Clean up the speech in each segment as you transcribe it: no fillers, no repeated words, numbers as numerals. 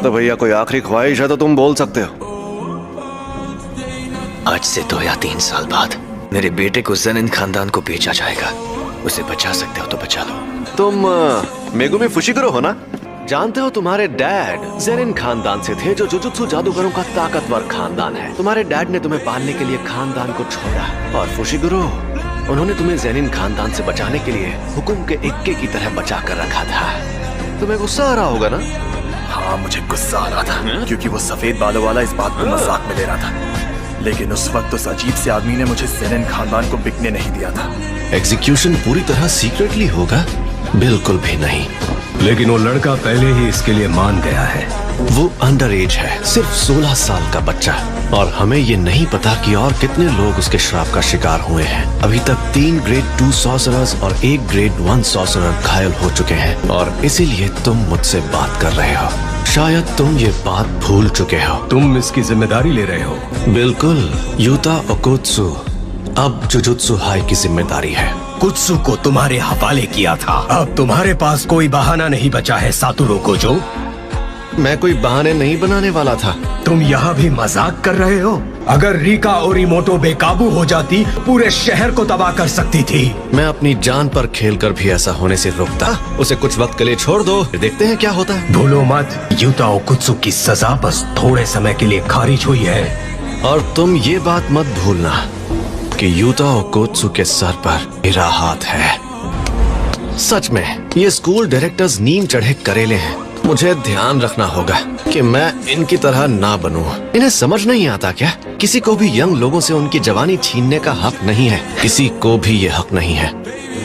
तो भैया कोई आखिरी ख्वाहिश है तो तुम बोल सकते हो। आज से 2 या 3 साल बाद मेरे बेटे को ज़ेनिन खानदान को बेचा जाएगा। उसे बचा सकते हो तो बचा लो। तुम मेगुमी फुशिगुरो हो ना? जानते हो तुम्हारे डैड ज़ेनिन खानदान से थे, जो जुजुत्सु जादूगरों का ताकतवर खानदान है। तुम्हारे डैड ने तुम्हें पालने के लिए खानदान को छोड़ा, और फुशिगुरो उन्होंने तुम्हें ज़ेनिन खानदान से बचाने के लिए हुकुम के इक्के की तरह बचा कर रखा था। तुम्हें गुस्सा आ रहा होगा ना? हाँ, मुझे गुस्सा आ रहा था क्योंकि वो सफेद बालों वाला इस बात को मजाक में ले रहा था। लेकिन उस वक्त उस अजीब से आदमी ने मुझे ज़ेनिन खानदान को बिकने नहीं दिया था। एग्जीक्यूशन पूरी तरह सीक्रेटली होगा? बिल्कुल भी नहीं। लेकिन वो लड़का पहले ही इसके लिए मान गया है। वो अंडर एज है, सिर्फ 16 साल का बच्चा, और हमें ये नहीं पता कि और कितने लोग उसके श्राप का शिकार हुए हैं। अभी तक 3 ग्रेड 2 सॉर्सरर्स और 1 ग्रेड 1 सॉर्सरर घायल हो चुके हैं, और इसीलिए तुम मुझसे बात कर रहे हो। शायद तुम ये बात भूल चुके हो। तुम इसकी जिम्मेदारी ले रहे हो? बिल्कुल, यूता ओकोत्सु अब जुजुत्सु हाई की जिम्मेदारी है। कुत्सु को तुम्हारे हवाले किया था। अब तुम्हारे पास कोई बहाना नहीं बचा है सातोरू कोजो। मैं कोई बहाने नहीं बनाने वाला था। तुम यहाँ भी मजाक कर रहे हो? अगर रिका ओरिमोटो बेकाबू हो जाती, पूरे शहर को तबाह कर सकती थी। मैं अपनी जान पर खेलकर भी ऐसा होने से रोकता। उसे कुछ वक्त के लिए छोड़ दो, देखते हैं क्या होता है। भूलो मत, यूता ओकुत्सु की सजा बस थोड़े समय के लिए खारिज हुई है। और तुम ये बात मत भूलना कि यूता ओकोत्सु के सर पर मेरा हाथ है। सच में ये स्कूल डायरेक्टर्स नीम चढ़े करेले हैं। मुझे ध्यान रखना होगा कि मैं इनकी तरह ना बनूं। इन्हें समझ नहीं आता क्या? किसी को भी यंग लोगों से उनकी जवानी छीनने का हक नहीं है। किसी को भी ये हक नहीं है।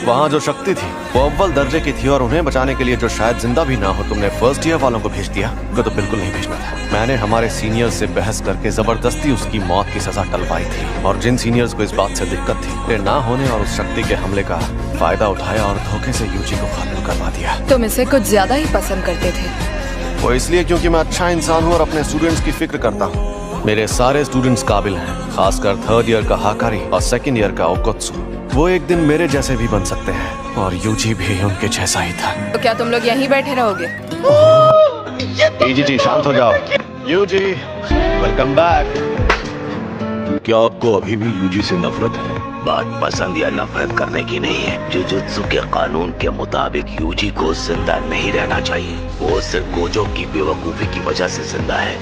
वहाँ जो शक्ति थी वो अव्वल दर्जे की थी, और उन्हें बचाने के लिए जो शायद जिंदा भी ना हो, तुमने फर्स्ट ईयर वालों को भेज दिया। उनको तो बिल्कुल नहीं भेजना था। मैंने हमारे सीनियर्स से बहस करके जबरदस्ती उसकी मौत की सजा टलवाई थी, और जिन सीनियर्स को इस बात से दिक्कत थी, वे ना होने और उस शक्ति के हमले का फायदा उठाया और धोखे से यूजी को खत्म करवा दिया। तुम इसे कुछ ज्यादा ही पसंद करते थे। वो इसलिए क्योंकि मैं अच्छा इंसान हूँ और अपने स्टूडेंट्स की फिक्र करता हूँ। मेरे सारे स्टूडेंट्स काबिल हैं, खासकर 3rd ईयर का हाकारी और 2nd ईयर का ओकोत्सु। वो एक दिन मेरे जैसे भी बन सकते हैं, और यूजी भी उनके जैसा ही था। तो क्या तुम लोग यहीं बैठे रहोगे? जी शांत हो जाओ। UG welcome back. क्या आपको अभी भी यूजी से नफरत है? बात पसंद या नफरत करने की नहीं है। जुजुत्सु के कानून के मुताबिक यूजी को जिंदा नहीं रहना चाहिए। वो सिर्फ गोजो की बेवकूफी की वजह से जिंदा है।